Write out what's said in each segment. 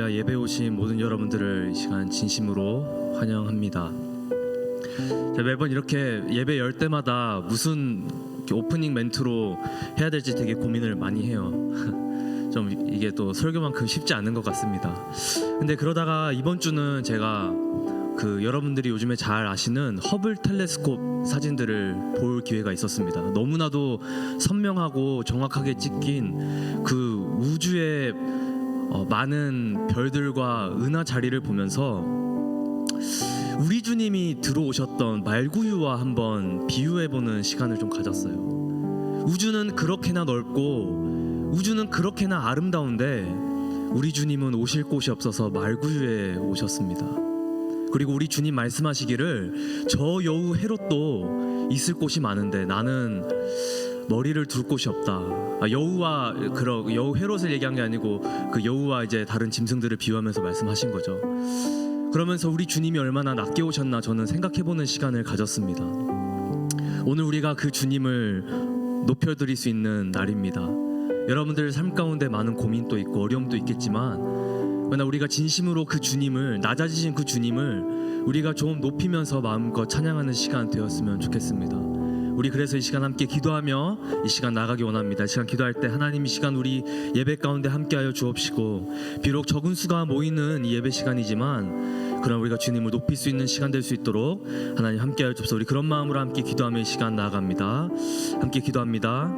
할렐루야. 예배 오신 모든 여러분들을 이 시간 진심으로 환영합니다. 제가 매번 이렇게 예배 열 때마다 무슨 오프닝 멘트로 해야 될지 되게 고민을 많이 해요. 좀 이게 또 설교만큼 쉽지 않은 것 같습니다. 근데 그러다가 이번 주는 제가 여러분들이 요즘에 잘 아시는 허블 텔레스콥 사진들을 볼 기회가 있었습니다. 너무나도 선명하고 정확하게 찍힌 그 우주의 많은 별들과 은하 자리를 보면서 우리 주님이 들어오셨던 말구유와 한번 비유해보는 시간을 좀 가졌어요. 우주는 그렇게나 넓고 우주는 그렇게나 아름다운데 우리 주님은 오실 곳이 없어서 말구유에 오셨습니다. 그리고 우리 주님 말씀하시기를 저 여우 헤롯도 있을 곳이 많은데 나는 머리를 둘 곳이 없다. 여우 헤롯을 얘기한 게 아니고 그 여우와 이제 다른 짐승들을 비유하면서 말씀하신 거죠. 그러면서 우리 주님이 얼마나 낮게 오셨나 저는 생각해보는 시간을 가졌습니다. 오늘 우리가 그 주님을 높여드릴 수 있는 날입니다. 여러분들 삶 가운데 많은 고민도 있고 어려움도 있겠지만 그러나 우리가 진심으로 그 주님을, 낮아지신 그 주님을 우리가 좀 높이면서 마음껏 찬양하는 시간 되었으면 좋겠습니다. 우리 그래서 이 시간 함께 기도하며 이 시간 나가기 원합니다. 이 시간 기도할 때 하나님 이 시간 우리 예배 가운데 함께하여 주옵시고, 비록 적은 수가 모이는 이 예배 시간이지만 그러나 우리가 주님을 높일 수 있는 시간 될 수 있도록 하나님 함께하여 주옵소서. 우리 그런 마음으로 함께 기도하며 이 시간 나아갑니다. 함께 기도합니다.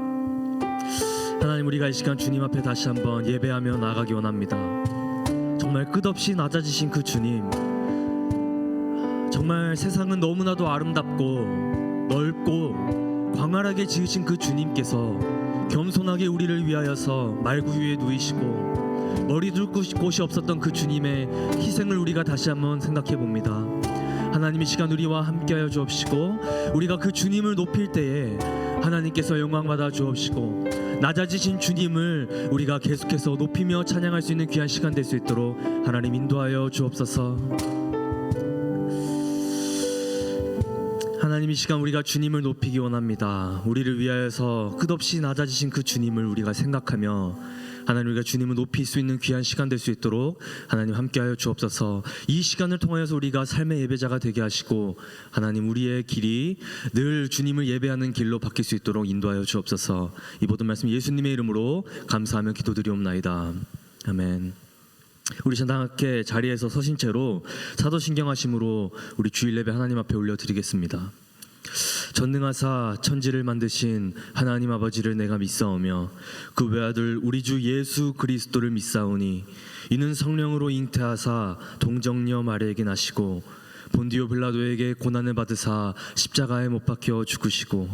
하나님, 우리가 이 시간 주님 앞에 다시 한번 예배하며 나아가기 원합니다. 정말 끝없이 낮아지신 그 주님, 정말 세상은 너무나도 아름답고 넓고 광활하게 지으신 그 주님께서 겸손하게 우리를 위하여서 말구유에 누이시고 머리 둘 곳이 없었던 그 주님의 희생을 우리가 다시 한번 생각해 봅니다. 하나님, 이 시간 우리와 함께하여 주옵시고 우리가 그 주님을 높일 때에 하나님께서 영광 받아 주옵시고 낮아지신 주님을 우리가 계속해서 높이며 찬양할 수 있는 귀한 시간 될 수 있도록 하나님 인도하여 주옵소서. 하나님, 이 시간 우리가 주님을 높이기 원합니다. 우리를 위하여서 끝없이 낮아지신 그 주님을 우리가 생각하며 하나님, 우리가 주님을 높일 수 있는 귀한 시간 될 수 있도록 하나님 함께하여 주옵소서. 이 시간을 통하여서 우리가 삶의 예배자가 되게 하시고 하나님, 우리의 길이 늘 주님을 예배하는 길로 바뀔 수 있도록 인도하여 주옵소서. 이 모든 말씀 예수님의 이름으로 감사하며 기도드리옵나이다. 아멘. 우리 함께 자리에서 서신 채로 사도신경하심으로 우리 주일 예배 하나님 앞에 올려드리겠습니다. 전능하사 천지를 만드신 하나님 아버지를 내가 믿사오며 그 외아들 우리 주 예수 그리스도를 믿사오니 이는 성령으로 잉태하사 동정녀 마리아에게 나시고 본디오 빌라도에게 고난을 받으사 십자가에 못 박혀 죽으시고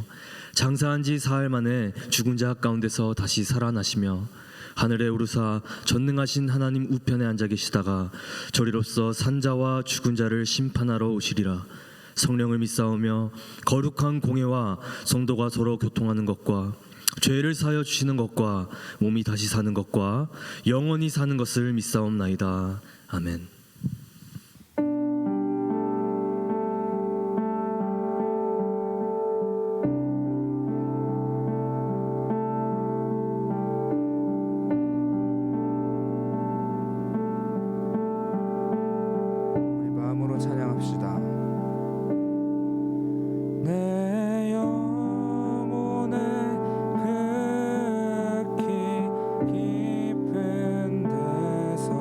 장사한 지 사흘 만에 죽은 자 가운데서 다시 살아나시며 하늘에 오르사 전능하신 하나님 우편에 앉아 계시다가 저리로서 산자와 죽은 자를 심판하러 오시리라. 성령을 믿사오며 거룩한 공회와 성도가 서로 교통하는 것과 죄를 사하여 주시는 것과 몸이 다시 사는 것과 영원히 사는 것을 믿사옵나이다. 아멘. 깊은 데서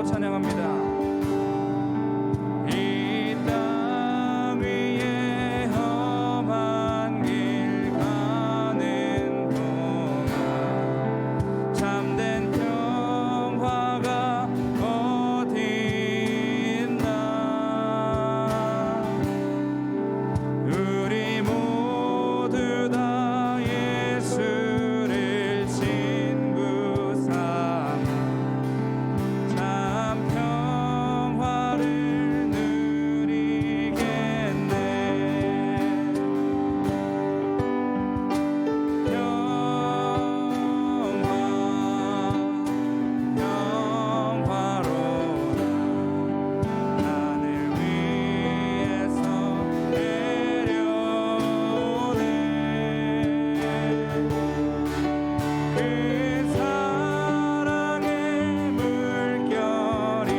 찬양합니다. 이 땅 위에 험한 길 가는 동안 참된 평화가 어디 있나. 우리 모두 다 예수를 친구 삼아 참 평화를 누리겠네. 평화로운 하늘 위에서 내려오네. 그 사랑의 물결이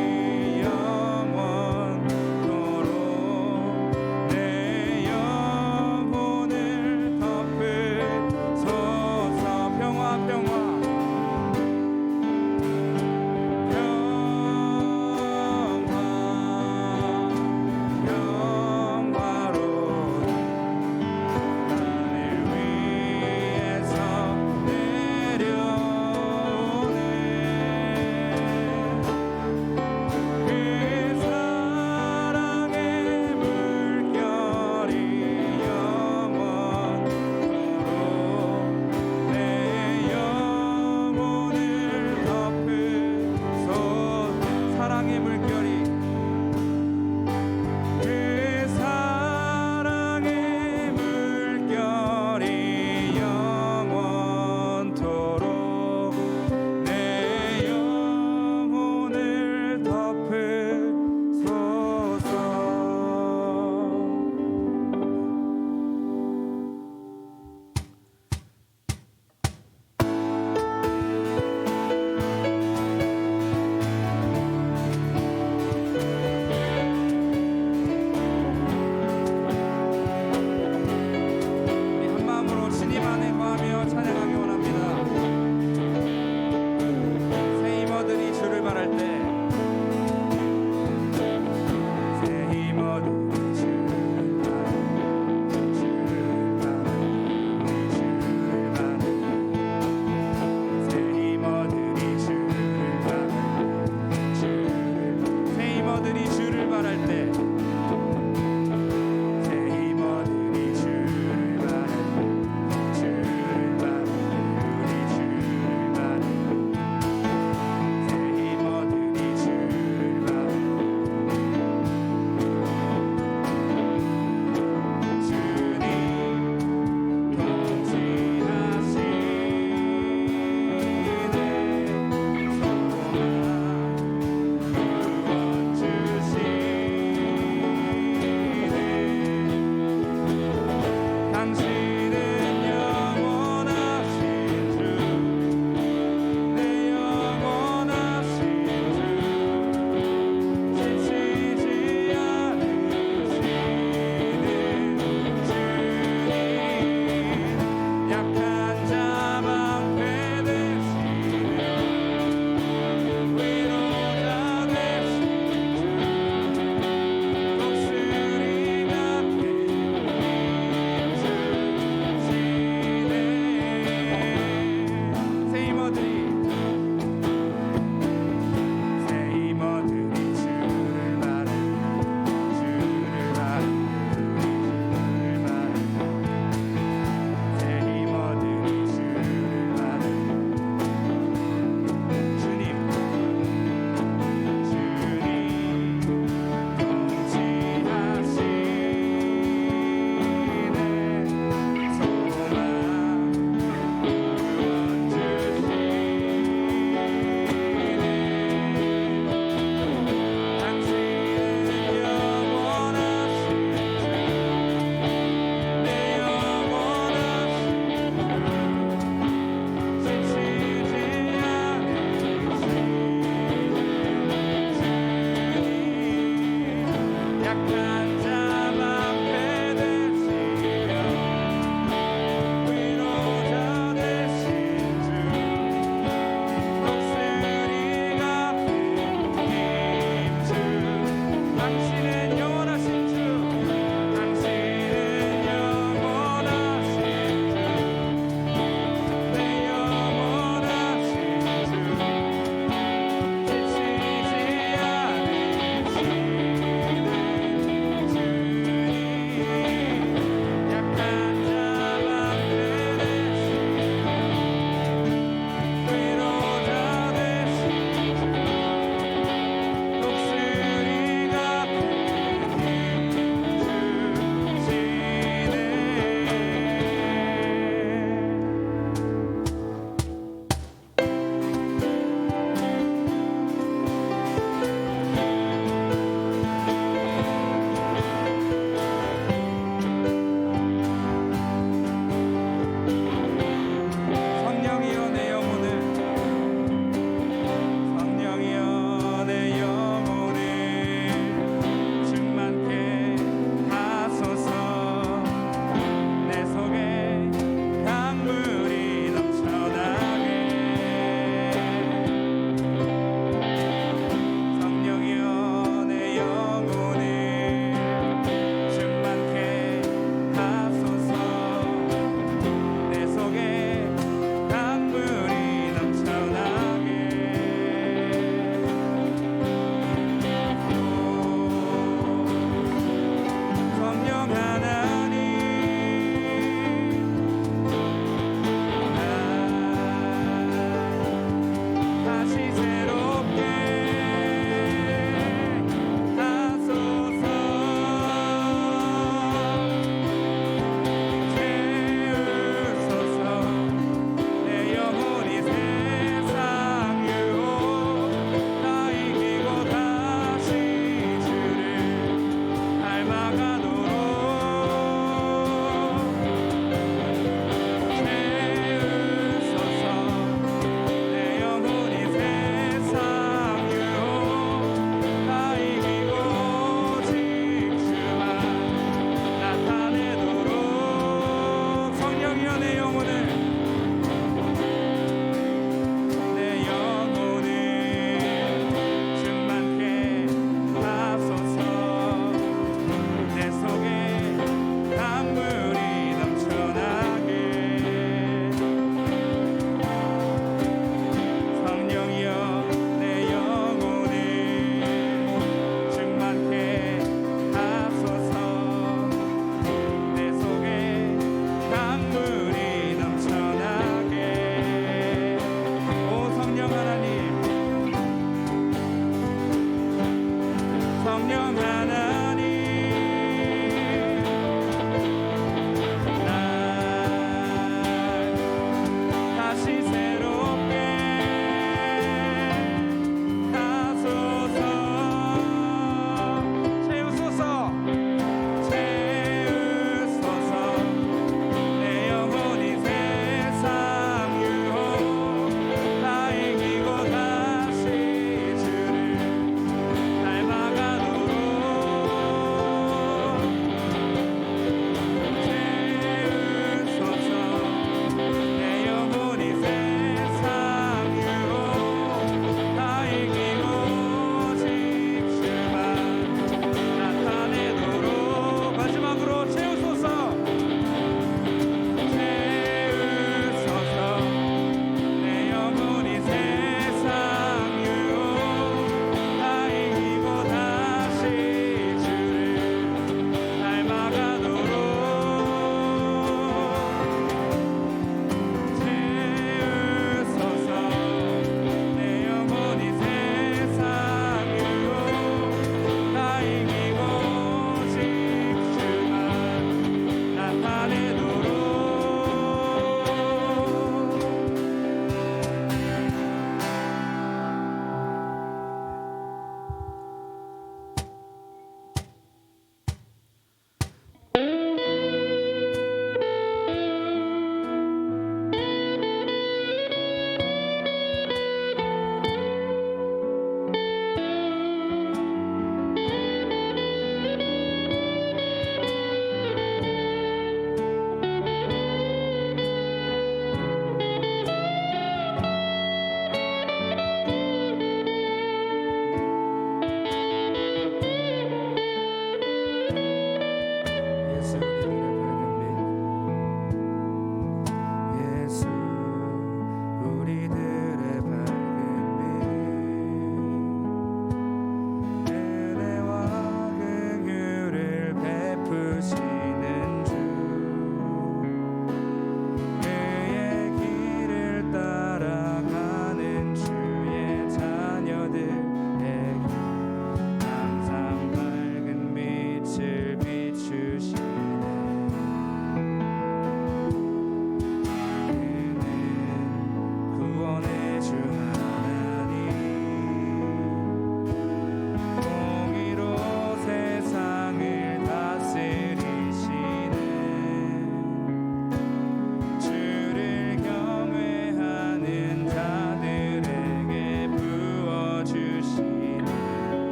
영원토록 내 영혼을 덮으소서. 평화 평화 평화로운 하늘 위에서 내려오네.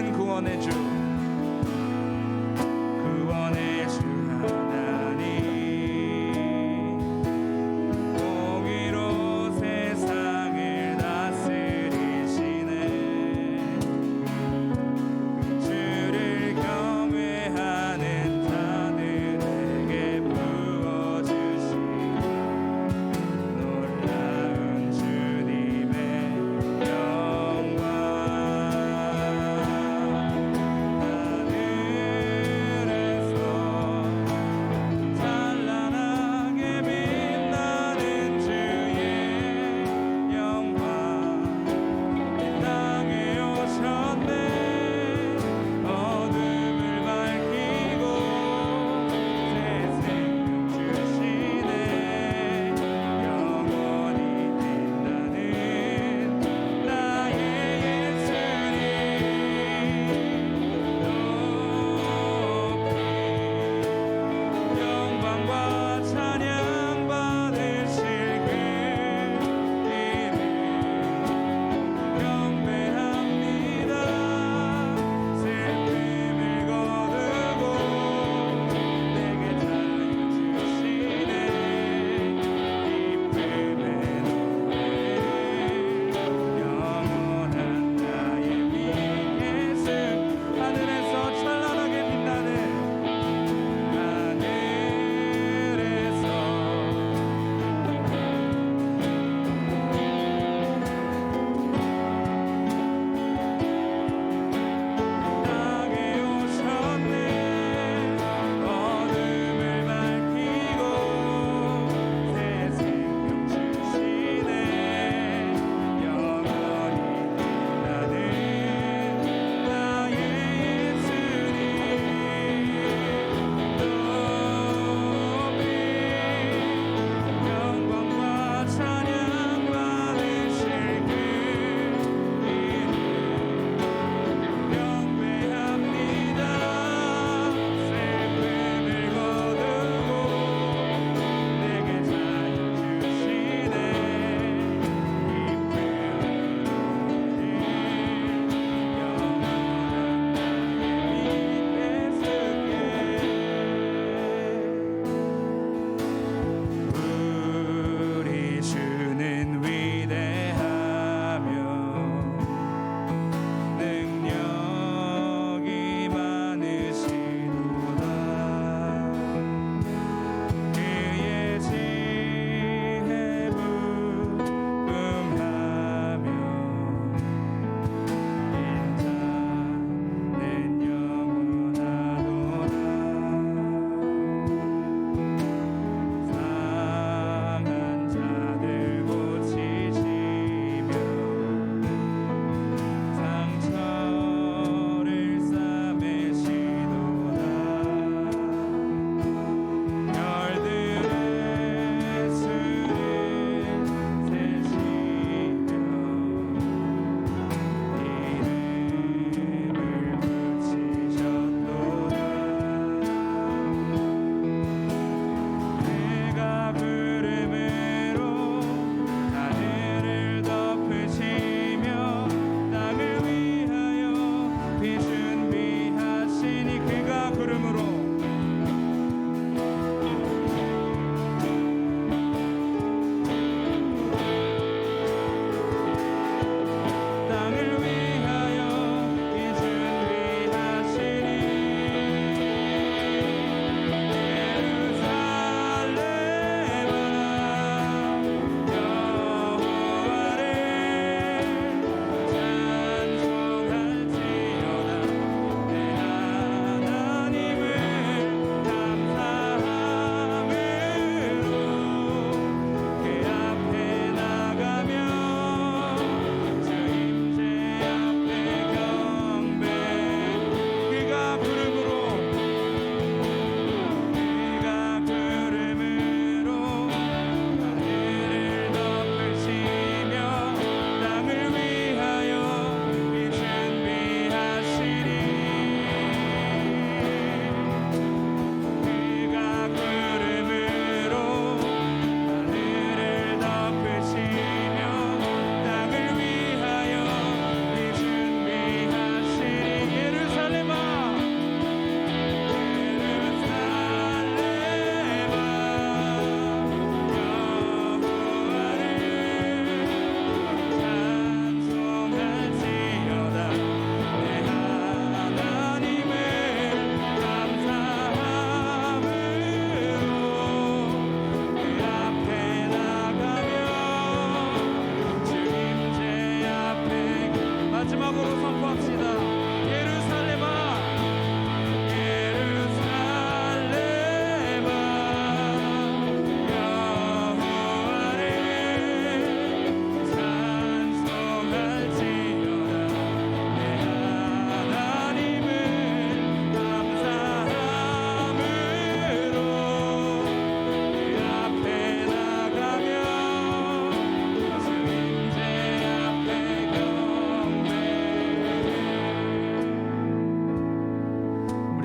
모든 구원의 주 구원의 주 하나님 공의로 세상을 다스리시네 주를 경외하는 자들에게 부어주신 놀라운 주님의 영광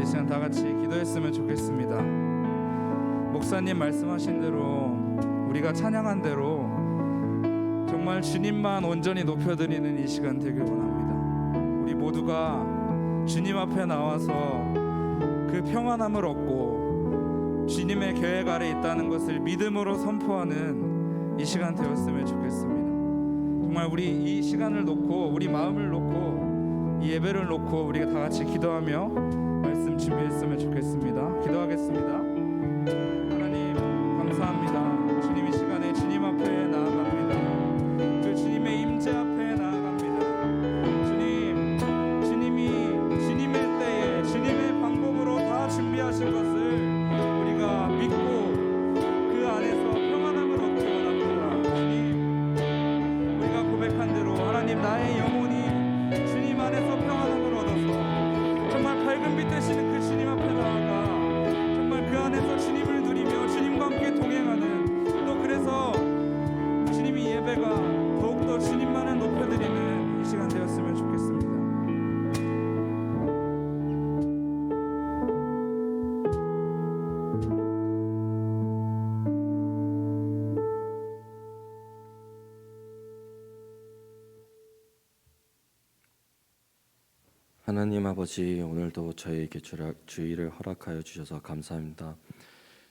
시간 다 같이 기도했으면 좋겠습니다. 목사님 말씀하신 대로 우리가 찬양한 대로 정말 주님만 온전히 높여드리는 이 시간 되길 원합니다. 우리 모두가 주님 앞에 나와서 그 평안함을 얻고 주님의 계획 아래 있다는 것을 믿음으로 선포하는 이 시간 되었으면 좋겠습니다. 정말 우리 이 시간을 놓고 우리 마음을 놓고 이 예배를 놓고 우리가 다 같이 기도하며 말씀 준비했으면 좋겠습니다. 기도하겠습니다. 하나님 감사합니다. 주님 이 시간에 주님 앞에 나아갑니다. 그 주님의 임재 앞에 나아갑니다. 주님이 주님의 때에 주님의 방법으로 다 준비하신 것을 우리가 믿고 그 안에서 평안함을 얻기 원합니다. 주님, 우리가 고백한 대로 하나님 나의 영혼이 주님 안에서 평안함을 얻어서 정말 밝은 빛 되시는 그 주님 앞에 나아가 정말 그 안에서 주님을 누리며 주님과 함께 동행하는, 또 그래서 주님이 예배가 더욱더 주님만을 높여드리는 이 시간 되었으면 좋겠습니다. 하나님 아버지, 오늘도 저희에게 주의를 허락하여 주셔서 감사합니다.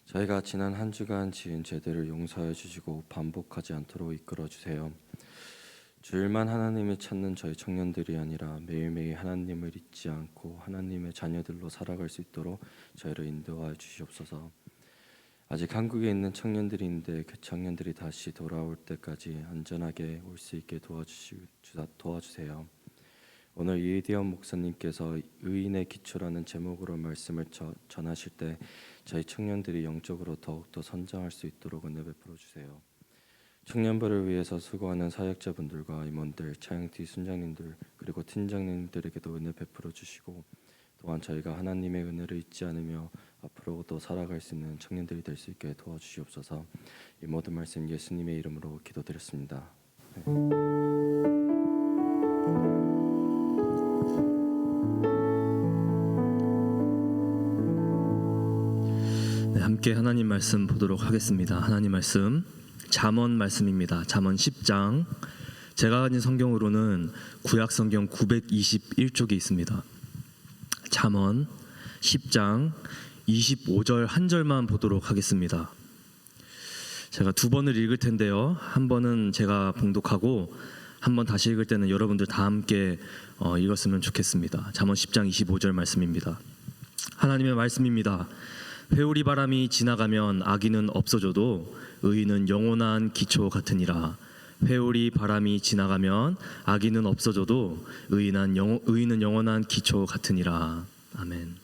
저희가 지난 한 주간 지은 죄들을 용서해 주시고 반복하지 않도록 이끌어 주세요. 주일만 하나님을 찾는 저희 청년들이 아니라 매일매일 하나님을 잊지 않고 하나님의 자녀들로 살아갈 수 있도록 저희를 인도하여 주시옵소서. 아직 한국에 있는 청년들이 있는데 그 청년들이 다시 돌아올 때까지 안전하게 올 수 있게 도와주세요. 오늘 이디언 목사님께서 의인의 기초라는 제목으로 말씀을 전하실 때 저희 청년들이 영적으로 더욱더 선장할 수 있도록 은혜 베풀어 주세요. 청년부를 위해서 수고하는 사역자분들과 임원들, 차영티 순장님들 그리고 팀장님들에게도 은혜 베풀어 주시고, 또한 저희가 하나님의 은혜를 잊지 않으며 앞으로도 살아갈 수 있는 청년들이 될 수 있게 도와주시옵소서. 이 모든 말씀 예수님의 이름으로 기도드렸습니다. 함께 하나님 말씀 보도록 하겠습니다. 하나님 말씀 잠언 말씀입니다. 잠언 10장, 제가 가진 성경으로는 구약 성경 921쪽에 있습니다. 잠언 10장 25절 한 절만 보도록 하겠습니다. 제가 두 번을 읽을 텐데요, 한 번은 제가 봉독하고 한 번 다시 읽을 때는 여러분들 다 함께 읽었으면 좋겠습니다. 잠언 10장 25절 말씀입니다. 하나님의 말씀입니다. 회오리 바람이 지나가면 악인은 없어져도 의인은 영원한 기초 같으니라. 회오리 바람이 지나가면 악인은 없어져도 의인은 영원한 기초 같으니라. 아멘.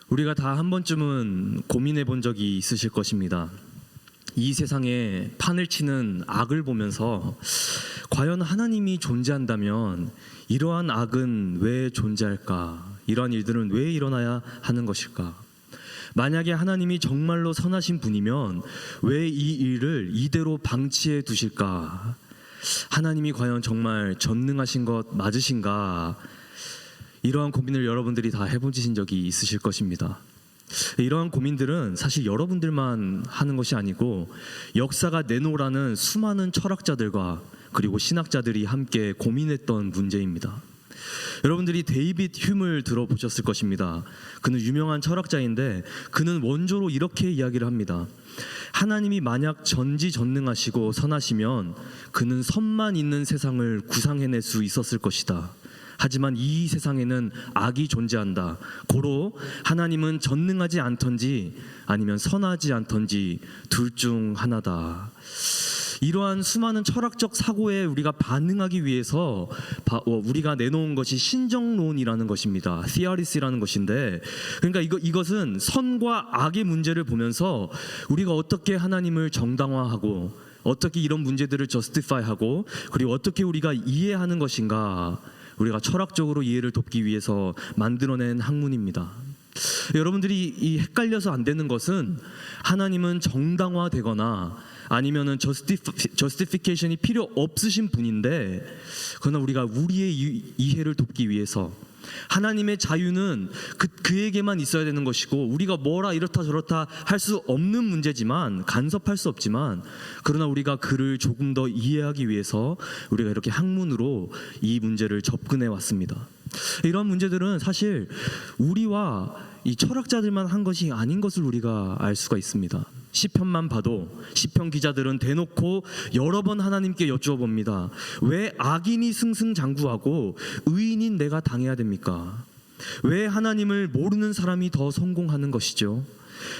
우리가 다 한 번쯤은 고민해 본 적이 있으실 것입니다. 이 세상에 판을 치는 악을 보면서 과연 하나님이 존재한다면 이러한 악은 왜 존재할까? 이러한 일들은 왜 일어나야 하는 것일까? 만약에 하나님이 정말로 선하신 분이면 왜 이 일을 이대로 방치해 두실까? 하나님이 과연 정말 전능하신 것 맞으신가? 이러한 고민을 여러분들이 다 해보신 적이 있으실 것입니다. 이러한 고민들은 사실 여러분들만 하는 것이 아니고 역사가 내놓으라는 수많은 철학자들과 그리고 신학자들이 함께 고민했던 문제입니다. 여러분들이 데이빗 휴을 들어보셨을 것입니다. 그는 유명한 철학자인데 그는 원조로 이렇게 이야기를 합니다. 하나님이 만약 전지전능하시고 선하시면 그는 선만 있는 세상을 구상해낼 수 있었을 것이다. 하지만 이 세상에는 악이 존재한다. 고로 하나님은 전능하지 않던지 아니면 선하지 않던지 둘 중 하나다. 이러한 수많은 철학적 사고에 우리가 반응하기 위해서 우리가 내놓은 것이 신정론이라는 것입니다. theoris라는 것인데, 그러니까 이것은 선과 악의 문제를 보면서 우리가 어떻게 하나님을 정당화하고 어떻게 이런 문제들을 justify하고 그리고 어떻게 우리가 이해하는 것인가, 우리가 철학적으로 이해를 돕기 위해서 만들어낸 학문입니다. 여러분들이 이 헷갈려서 안 되는 것은 하나님은 정당화되거나 아니면은 justification이 필요 없으신 분인데, 그러나 우리가 우리의 이해를 돕기 위해서 하나님의 자유는 그에게만 있어야 되는 것이고 우리가 뭐라 이렇다 저렇다 할 수 없는 문제지만, 간섭할 수 없지만, 그러나 우리가 그를 조금 더 이해하기 위해서 우리가 이렇게 학문으로 이 문제를 접근해 왔습니다. 이런 문제들은 사실 우리와 이 철학자들만 한 것이 아닌 것을 우리가 알 수가 있습니다. 시편만 봐도 시편 기자들은 대놓고 여러 번 하나님께 여쭈어 봅니다. 왜 악인이 승승장구하고 의인인 내가 당해야 됩니까? 왜 하나님을 모르는 사람이 더 성공하는 것이죠?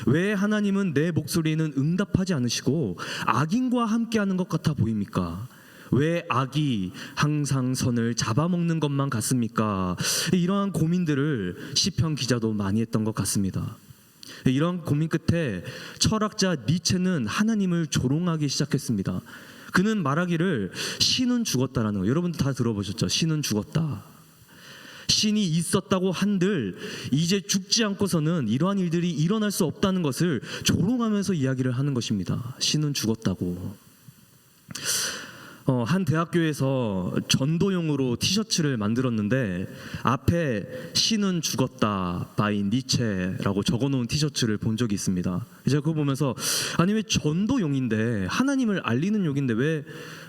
왜 하나님은 내 목소리에는 응답하지 않으시고 악인과 함께하는 것 같아 보입니까? 왜 악이 항상 선을 잡아먹는 것만 같습니까? 이러한 고민들을 시편 기자도 많이 했던 것 같습니다. 이런 고민 끝에 철학자 니체는 하나님을 조롱하기 시작했습니다. 그는 말하기를 신은 죽었다라는 거, 여러분들 다 들어보셨죠? 신은 죽었다. 신이 있었다고 한들 이제 죽지 않고서는 이러한 일들이 일어날 수 없다는 것을 조롱하면서 이야기를 하는 것입니다. 신은 죽었다고. 한 대학교에서 전도용으로 티셔츠를 만들었는데 앞에 신은 죽었다 by 니체라고 적어놓은 티셔츠를 본 적이 있습니다. 제가 그거 보면서 아니 왜 전도용인데, 하나님을 알리는 용인데 왜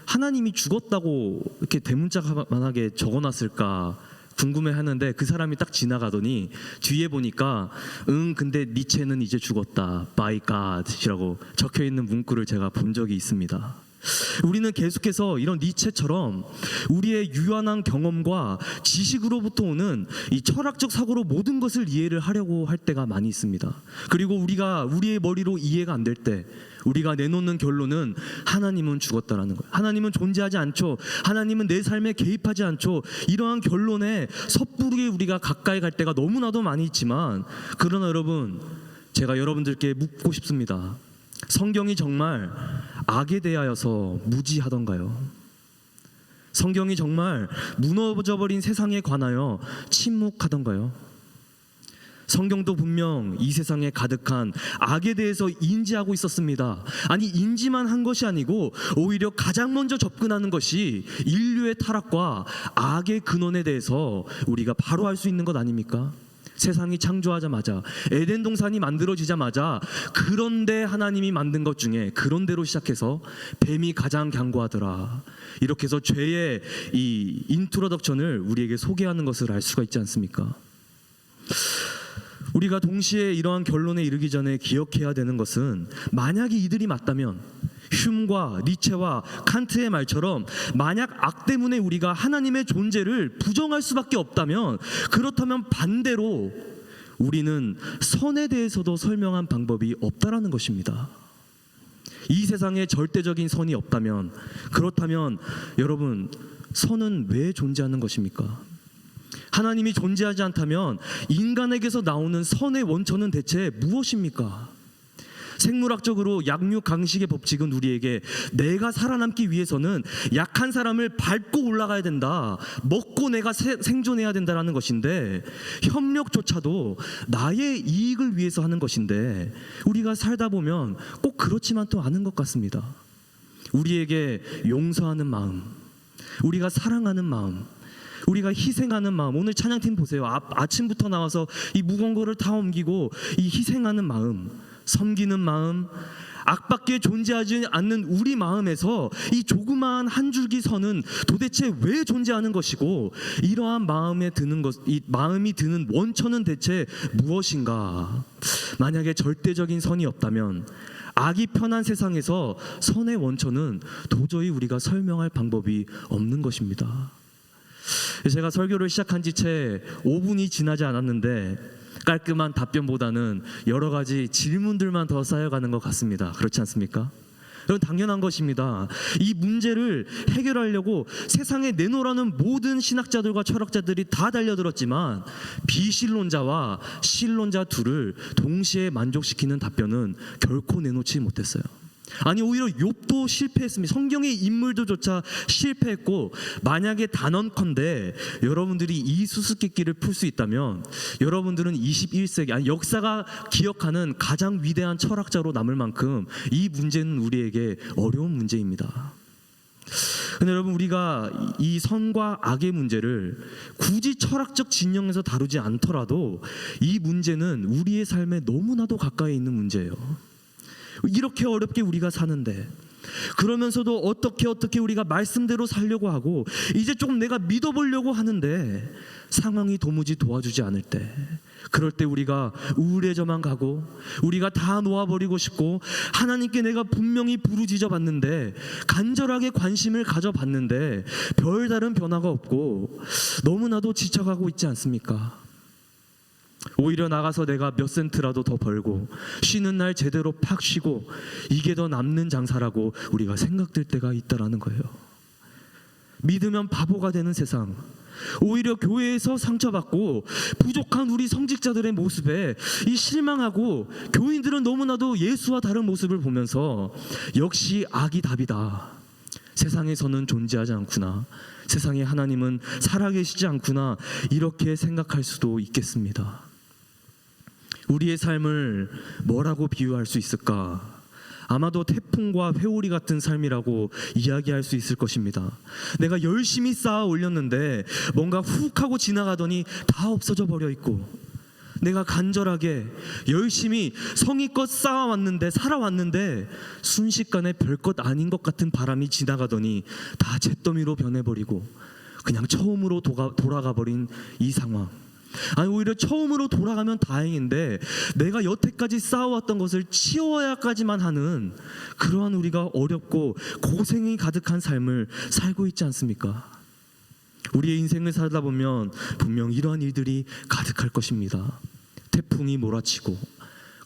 하나님이 죽었다고 이렇게 대문짝만하게 적어놨을까 궁금해하는데, 그 사람이 딱 지나가더니 뒤에 보니까 근데 니체는 이제 죽었다 by God이라고 적혀있는 문구를 제가 본 적이 있습니다. 우리는 계속해서 이런 니체처럼 우리의 유한한 경험과 지식으로부터 오는 이 철학적 사고로 모든 것을 이해를 하려고 할 때가 많이 있습니다. 그리고 우리가 우리의 머리로 이해가 안 될 때 우리가 내놓는 결론은 하나님은 죽었다라는 거예요. 하나님은 존재하지 않죠. 하나님은 내 삶에 개입하지 않죠. 이러한 결론에 섣부르게 우리가 가까이 갈 때가 너무나도 많이 있지만, 그러나 여러분, 제가 여러분들께 묻고 싶습니다. 성경이 정말 악에 대하여서 무지하던가요? 성경이 정말 무너져버린 세상에 관하여 침묵하던가요? 성경도 분명 이 세상에 가득한 악에 대해서 인지하고 있었습니다. 아니, 인지만 한 것이 아니고 오히려 가장 먼저 접근하는 것이 인류의 타락과 악의 근원에 대해서 우리가 바로 알 수 있는 것 아닙니까? 세상이 창조하자마자, 에덴 동산이 만들어지자마자, 그런데 하나님이 만든 것 중에 그런대로 시작해서 뱀이 가장 견고하더라, 이렇게 해서 죄의 이 인트로덕션을 우리에게 소개하는 것을 알 수가 있지 않습니까? 우리가 동시에 이러한 결론에 이르기 전에 기억해야 되는 것은, 만약에 이들이 맞다면, 흉과 니체와 칸트의 말처럼 만약 악 때문에 우리가 하나님의 존재를 부정할 수밖에 없다면, 그렇다면 반대로 우리는 선에 대해서도 설명한 방법이 없다라는 것입니다. 이 세상에 절대적인 선이 없다면, 그렇다면 여러분, 선은 왜 존재하는 것입니까? 하나님이 존재하지 않다면 인간에게서 나오는 선의 원천은 대체 무엇입니까? 생물학적으로 약육강식의 법칙은 우리에게 내가 살아남기 위해서는 약한 사람을 밟고 올라가야 된다, 먹고 내가 생존해야 된다라는 것인데, 협력조차도 나의 이익을 위해서 하는 것인데, 우리가 살다 보면 꼭 그렇지만 또 않은 것 같습니다. 우리에게 용서하는 마음, 우리가 사랑하는 마음, 우리가 희생하는 마음, 오늘 찬양팀 보세요. 아침부터 나와서 이 무거운 거를 다 옮기고 이 희생하는 마음, 섬기는 마음, 악밖에 존재하지 않는 우리 마음에서 이 조그마한 한 줄기 선은 도대체 왜 존재하는 것이고, 이러한 마음에 드는 것, 이 마음이 드는 원천은 대체 무엇인가? 만약에 절대적인 선이 없다면, 악이 편한 세상에서 선의 원천은 도저히 우리가 설명할 방법이 없는 것입니다. 제가 설교를 시작한 지 채 5분이 지나지 않았는데 깔끔한 답변보다는 여러 가지 질문들만 더 쌓여가는 것 같습니다. 그렇지 않습니까? 여러분, 당연한 것입니다. 이 문제를 해결하려고 세상에 내놓으라는 모든 신학자들과 철학자들이 다 달려들었지만, 비신론자와 신론자 둘을 동시에 만족시키는 답변은 결코 내놓지 못했어요. 아니, 오히려 욥도 실패했습니다. 성경의 인물들조차 실패했고, 만약에 단언컨대 여러분들이 이 수수께끼를 풀 수 있다면 여러분들은 21세기, 아니 역사가 기억하는 가장 위대한 철학자로 남을 만큼 이 문제는 우리에게 어려운 문제입니다. 근데 여러분, 우리가 이 선과 악의 문제를 굳이 철학적 진영에서 다루지 않더라도 이 문제는 우리의 삶에 너무나도 가까이 있는 문제예요. 이렇게 어렵게 우리가 사는데, 그러면서도 어떻게 우리가 말씀대로 살려고 하고 이제 조금 내가 믿어보려고 하는데 상황이 도무지 도와주지 않을 때, 그럴 때 우리가 우울해져만 가고 우리가 다 놓아버리고 싶고, 하나님께 내가 분명히 부르짖어 봤는데, 간절하게 관심을 가져봤는데 별다른 변화가 없고 너무나도 지쳐가고 있지 않습니까? 오히려 나가서 내가 몇 센트라도 더 벌고 쉬는 날 제대로 팍 쉬고 이게 더 남는 장사라고 우리가 생각될 때가 있다라는 거예요. 믿으면 바보가 되는 세상, 오히려 교회에서 상처받고 부족한 우리 성직자들의 모습에 이 실망하고, 교인들은 너무나도 예수와 다른 모습을 보면서 역시 악이 답이다, 세상에서는 존재하지 않구나, 세상에 하나님은 살아계시지 않구나, 이렇게 생각할 수도 있겠습니다. 우리의 삶을 뭐라고 비유할 수 있을까? 아마도 태풍과 회오리 같은 삶이라고 이야기할 수 있을 것입니다. 내가 열심히 쌓아 올렸는데 뭔가 훅 하고 지나가더니 다 없어져 버려 있고, 내가 간절하게 열심히 성의껏 쌓아왔는데 살아왔는데 순식간에 별것 아닌 것 같은 바람이 지나가더니 다 잿더미로 변해버리고 그냥 처음으로 돌아가 버린 이 상황. 아니, 오히려 처음으로 돌아가면 다행인데 내가 여태까지 쌓아왔던 것을 치워야까지만 하는 그러한 우리가 어렵고 고생이 가득한 삶을 살고 있지 않습니까? 우리의 인생을 살다 보면 분명 이러한 일들이 가득할 것입니다. 태풍이 몰아치고,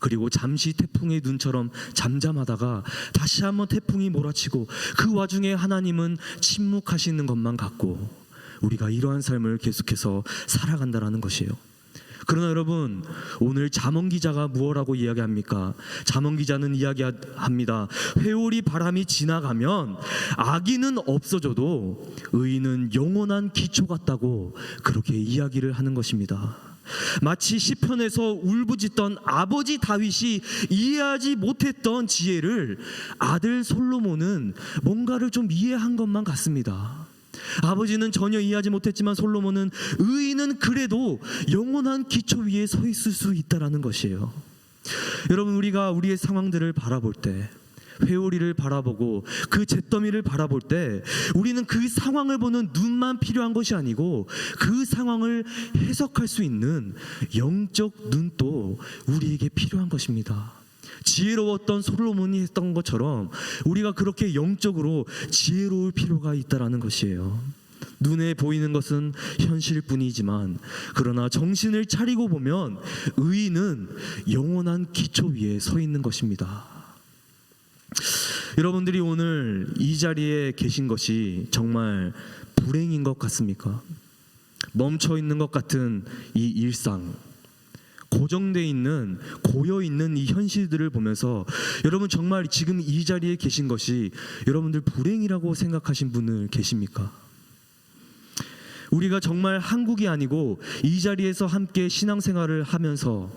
그리고 잠시 태풍의 눈처럼 잠잠하다가 다시 한번 태풍이 몰아치고, 그 와중에 하나님은 침묵하시는 것만 같고, 우리가 이러한 삶을 계속해서 살아간다라는 것이에요. 그러나 여러분, 오늘 잠언 기자가 무엇라고 이야기합니까? 잠언 기자는 이야기합니다. 회오리 바람이 지나가면 악인은 없어져도 의인은 영원한 기초 같다고 그렇게 이야기를 하는 것입니다. 마치 시편에서 울부짖던 아버지 다윗이 이해하지 못했던 지혜를 아들 솔로몬은 뭔가를 좀 이해한 것만 같습니다. 아버지는 전혀 이해하지 못했지만 솔로몬은 의인은 그래도 영원한 기초 위에 서 있을 수 있다라는 것이에요. 여러분, 우리가 우리의 상황들을 바라볼 때, 회오리를 바라보고 그 잿더미를 바라볼 때, 우리는 그 상황을 보는 눈만 필요한 것이 아니고 그 상황을 해석할 수 있는 영적 눈도 우리에게 필요한 것입니다. 지혜로웠던 솔로몬이 했던 것처럼 우리가 그렇게 영적으로 지혜로울 필요가 있다라는 것이에요. 눈에 보이는 것은 현실뿐이지만 그러나 정신을 차리고 보면 의인은 영원한 기초 위에 서 있는 것입니다. 여러분들이 오늘 이 자리에 계신 것이 정말 불행인 것 같습니까? 멈춰 있는 것 같은 이 일상, 고정되어 있는, 고여 있는 이 현실들을 보면서 여러분, 정말 지금 이 자리에 계신 것이 여러분들 불행이라고 생각하신 분들 계십니까? 우리가 정말 한국이 아니고 이 자리에서 함께 신앙생활을 하면서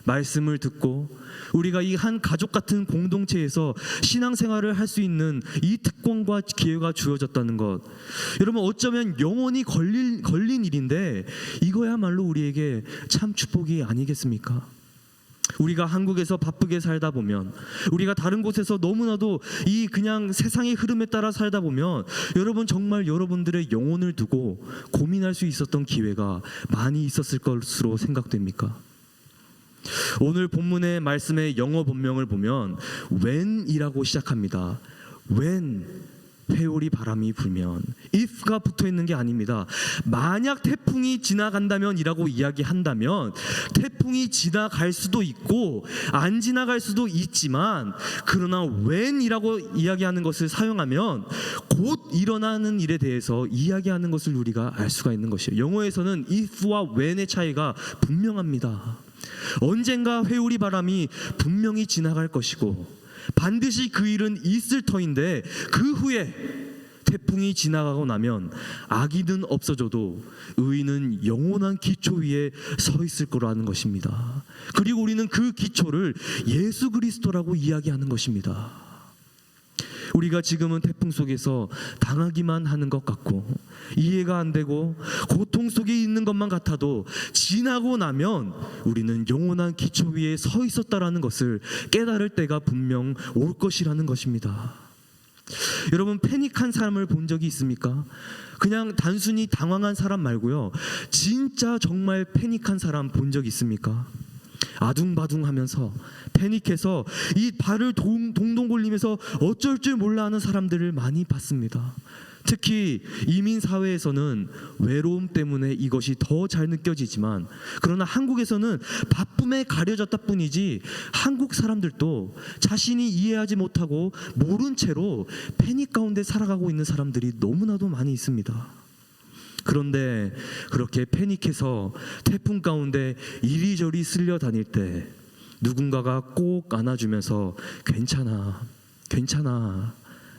말씀을 듣고 우리가 이 한 가족 같은 공동체에서 신앙생활을 할 수 있는 이 특권과 기회가 주어졌다는 것, 여러분, 어쩌면 영원히 걸린 일인데 이거야말로 우리에게 참 축복이 아니겠습니까? 우리가 한국에서 바쁘게 살다 보면, 우리가 다른 곳에서 너무나도 이 그냥 세상의 흐름에 따라 살다 보면 여러분, 정말 여러분들의 영혼을 두고 고민할 수 있었던 기회가 많이 있었을 것으로 생각됩니까? 오늘 본문의 말씀의 영어 본명을 보면 when이라고 시작합니다. when, 회오리 바람이 불면, if가 붙어 있는 게 아닙니다. 만약 태풍이 지나간다면 이라고 이야기한다면 태풍이 지나갈 수도 있고 안 지나갈 수도 있지만, 그러나 when이라고 이야기하는 것을 사용하면 곧 일어나는 일에 대해서 이야기하는 것을 우리가 알 수가 있는 것이에요. 영어에서는 if와 when의 차이가 분명합니다. 언젠가 회오리 바람이 분명히 지나갈 것이고 반드시 그 일은 있을 터인데, 그 후에 태풍이 지나가고 나면 악인은 없어져도 의인은 영원한 기초 위에 서 있을 거라는 것입니다. 그리고 우리는 그 기초를 예수 그리스도라고 이야기하는 것입니다. 우리가 지금은 태풍 속에서 당하기만 하는 것 같고 이해가 안 되고 고통 속에 있는 것만 같아도 지나고 나면 우리는 영원한 기초 위에 서 있었다라는 것을 깨달을 때가 분명 올 것이라는 것입니다. 여러분, 패닉한 사람을 본 적이 있습니까? 그냥 단순히 당황한 사람 말고요, 진짜 정말 패닉한 사람 본 적 있습니까? 아둥바둥하면서 패닉해서 이 발을 동동 굴리면서 어쩔 줄 몰라 하는 사람들을 많이 봤습니다. 특히 이민 사회에서는 외로움 때문에 이것이 더 잘 느껴지지만, 그러나 한국에서는 바쁨에 가려졌다 뿐이지 한국 사람들도 자신이 이해하지 못하고 모른 채로 패닉 가운데 살아가고 있는 사람들이 너무나도 많이 있습니다. 그런데 그렇게 패닉해서 태풍 가운데 이리저리 쓸려 다닐 때 누군가가 꼭 안아주면서 괜찮아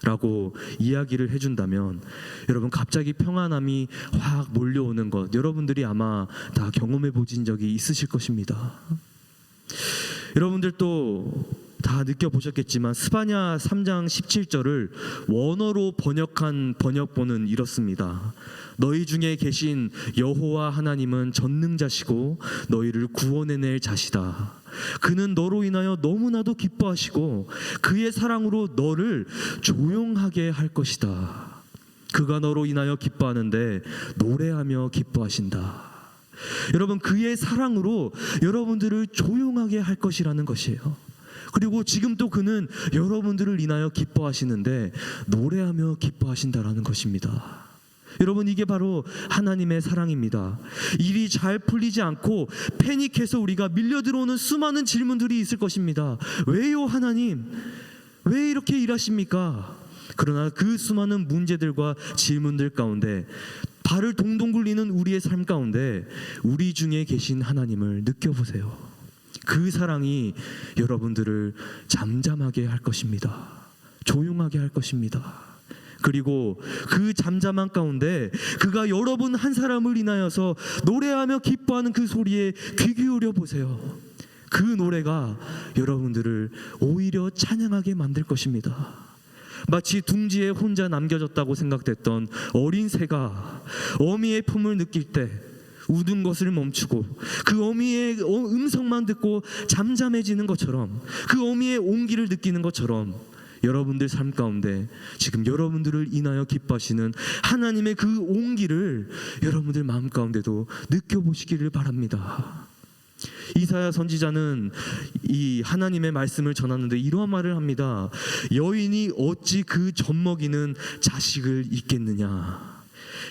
라고 이야기를 해준다면, 여러분, 갑자기 평안함이 확 몰려오는 것 여러분들이 아마 다 경험해 보신 적이 있으실 것입니다. 여러분들도 다 느껴보셨겠지만 스바냐 3장 17절을 원어로 번역한 번역본은 이렇습니다. 너희 중에 계신 여호와 하나님은 전능자시고 너희를 구원해낼 자시다. 그는 너로 인하여 너무나도 기뻐하시고 그의 사랑으로 너를 조용하게 할 것이다. 그가 너로 인하여 기뻐하는데 노래하며 기뻐하신다. 여러분, 그의 사랑으로 여러분들을 조용하게 할 것이라는 것이에요. 그리고 지금 또 그는 여러분들을 인하여 기뻐하시는데 노래하며 기뻐하신다라는 것입니다. 여러분, 이게 바로 하나님의 사랑입니다. 일이 잘 풀리지 않고 패닉해서 우리가 밀려 들어오는 수많은 질문들이 있을 것입니다. 왜요, 하나님? 왜 이렇게 일하십니까? 그러나 그 수많은 문제들과 질문들 가운데 발을 동동 굴리는 우리의 삶 가운데 우리 중에 계신 하나님을 느껴보세요. 그 사랑이 여러분들을 잠잠하게 할 것입니다. 조용하게 할 것입니다. 그리고 그 잠잠한 가운데 그가 여러분 한 사람을 인하여서 노래하며 기뻐하는 그 소리에 귀 기울여 보세요. 그 노래가 여러분들을 오히려 찬양하게 만들 것입니다. 마치 둥지에 혼자 남겨졌다고 생각됐던 어린 새가 어미의 품을 느낄 때 우는 것을 멈추고 그 어미의 음성만 듣고 잠잠해지는 것처럼, 그 어미의 온기를 느끼는 것처럼 여러분들 삶 가운데 지금 여러분들을 인하여 기뻐하시는 하나님의 그 온기를 여러분들 마음 가운데도 느껴보시기를 바랍니다. 이사야 선지자는 이 하나님의 말씀을 전하는데 이러한 말을 합니다. 여인이 어찌 그 젖먹이는 자식을 잊겠느냐.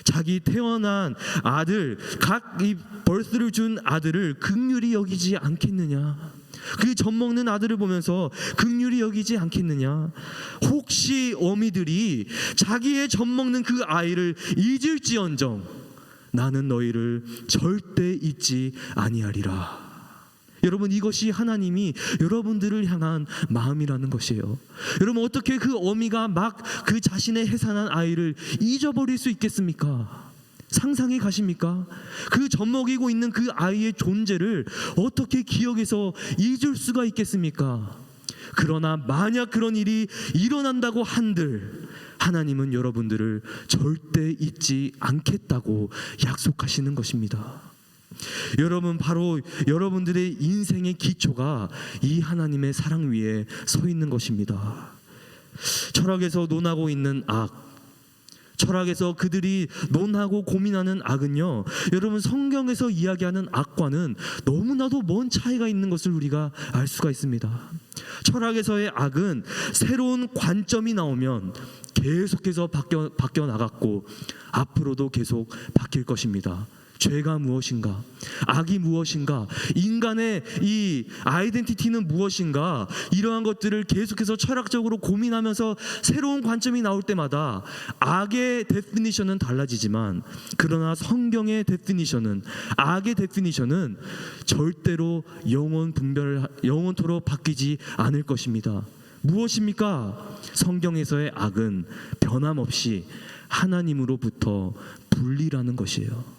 자기 태어난 아들, 각 이 벌스를 준 아들을 긍휼히 여기지 않겠느냐. 그 젖먹는 아들을 보면서 긍휼히 여기지 않겠느냐. 혹시 어미들이 자기의 젖먹는 그 아이를 잊을지언정 나는 너희를 절대 잊지 아니하리라. 여러분, 이것이 하나님이 여러분들을 향한 마음이라는 것이에요. 여러분, 어떻게 그 어미가 막 그 자신의 해산한 아이를 잊어버릴 수 있겠습니까? 상상이 가십니까? 그 젖먹이고 있는 그 아이의 존재를 어떻게 기억해서 잊을 수가 있겠습니까? 그러나 만약 그런 일이 일어난다고 한들 하나님은 여러분들을 절대 잊지 않겠다고 약속하시는 것입니다. 여러분, 바로 여러분들의 인생의 기초가 이 하나님의 사랑 위에 서 있는 것입니다. 철학에서 논하고 있는 악, 철학에서 그들이 논하고 고민하는 악은요, 여러분, 성경에서 이야기하는 악과는 너무나도 먼 차이가 있는 것을 우리가 알 수가 있습니다. 철학에서의 악은 새로운 관점이 나오면 계속해서 바뀌어 나갔고 앞으로도 계속 바뀔 것입니다. 죄가 무엇인가? 악이 무엇인가? 인간의 이 아이덴티티는 무엇인가? 이러한 것들을 계속해서 철학적으로 고민하면서 새로운 관점이 나올 때마다 악의 데피니션은 달라지지만, 그러나 성경의 데피니션은, 악의 데피니션은 절대로 영원토록 바뀌지 않을 것입니다. 무엇입니까? 성경에서의 악은 변함없이 하나님으로부터 분리라는 것이에요.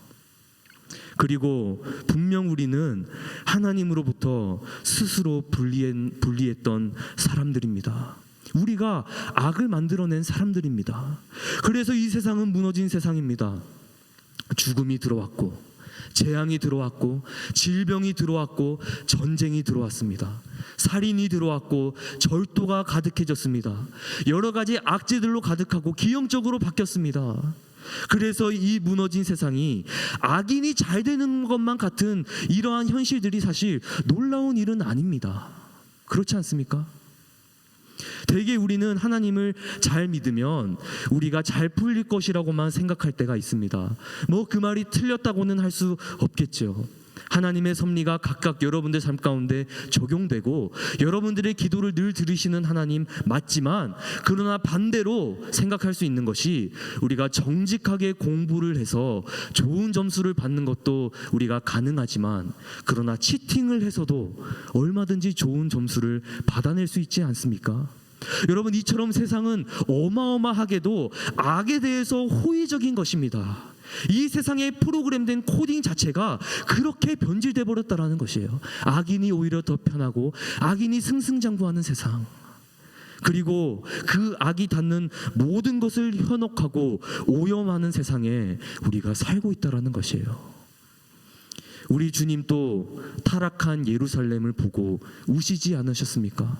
그리고 분명 우리는 하나님으로부터 스스로 분리했던 사람들입니다. 우리가 악을 만들어낸 사람들입니다. 그래서 이 세상은 무너진 세상입니다. 죽음이 들어왔고, 재앙이 들어왔고, 질병이 들어왔고, 전쟁이 들어왔습니다. 살인이 들어왔고, 절도가 가득해졌습니다. 여러 가지 악재들로 가득하고 기형적으로 바뀌었습니다. 그래서 이 무너진 세상이 악인이 잘 되는 것만 같은 이러한 현실들이 사실 놀라운 일은 아닙니다. 그렇지 않습니까? 되게 우리는 하나님을 잘 믿으면 우리가 잘 풀릴 것이라고만 생각할 때가 있습니다. 뭐 그 말이 틀렸다고는 할 수 없겠죠. 하나님의 섭리가 각각 여러분들 삶 가운데 적용되고 여러분들의 기도를 늘 들으시는 하나님 맞지만, 그러나 반대로 생각할 수 있는 것이 우리가 정직하게 공부를 해서 좋은 점수를 받는 것도 우리가 가능하지만, 그러나 치팅을 해서도 얼마든지 좋은 점수를 받아낼 수 있지 않습니까? 여러분, 이처럼 세상은 어마어마하게도 악에 대해서 호의적인 것입니다. 이 세상에 프로그램된 코딩 자체가 그렇게 변질돼 버렸다라는 것이에요. 악인이 오히려 더 편하고 악인이 승승장구하는 세상, 그리고 그 악이 닿는 모든 것을 현혹하고 오염하는 세상에 우리가 살고 있다라는 것이에요. 우리 주님도 타락한 예루살렘을 보고 우시지 않으셨습니까?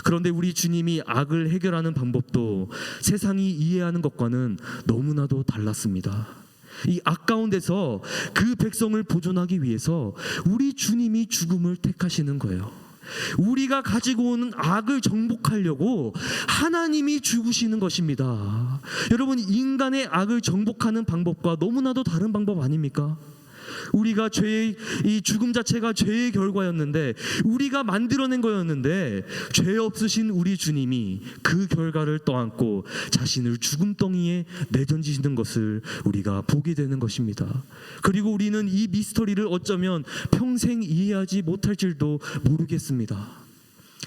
그런데 우리 주님이 악을 해결하는 방법도 세상이 이해하는 것과는 너무나도 달랐습니다. 이 악 가운데서 그 백성을 보존하기 위해서 우리 주님이 죽음을 택하시는 거예요. 우리가 가지고 오는 악을 정복하려고 하나님이 죽으시는 것입니다. 여러분, 인간의 악을 정복하는 방법과 너무나도 다른 방법 아닙니까? 우리가 죄의 이 죽음 자체가 죄의 결과였는데, 우리가 만들어낸 거였는데, 죄 없으신 우리 주님이 그 결과를 떠안고 자신을 죽음덩이에 내던지시는 것을 우리가 보게 되는 것입니다. 그리고 우리는 이 미스터리를 어쩌면 평생 이해하지 못할 줄도 모르겠습니다.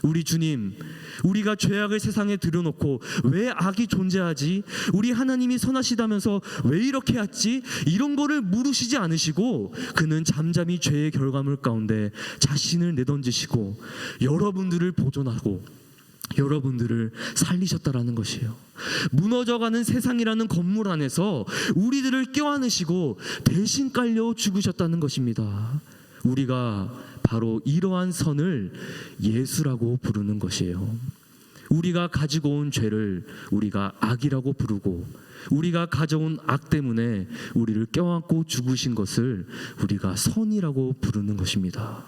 우리 주님, 우리가 죄악을 세상에 들여놓고 왜 악이 존재하지? 우리 하나님이 선하시다면서 왜 이렇게 했지? 이런 거를 물으시지 않으시고 그는 잠잠히 죄의 결과물 가운데 자신을 내던지시고 여러분들을 보존하고 여러분들을 살리셨다라는 것이에요. 무너져가는 세상이라는 건물 안에서 우리들을 껴안으시고 대신 깔려 죽으셨다는 것입니다. 우리가 바로 이러한 선을 예수라고 부르는 것이에요. 우리가 가지고 온 죄를 우리가 악이라고 부르고, 우리가 가져온 악 때문에 우리를 껴안고 죽으신 것을 우리가 선이라고 부르는 것입니다.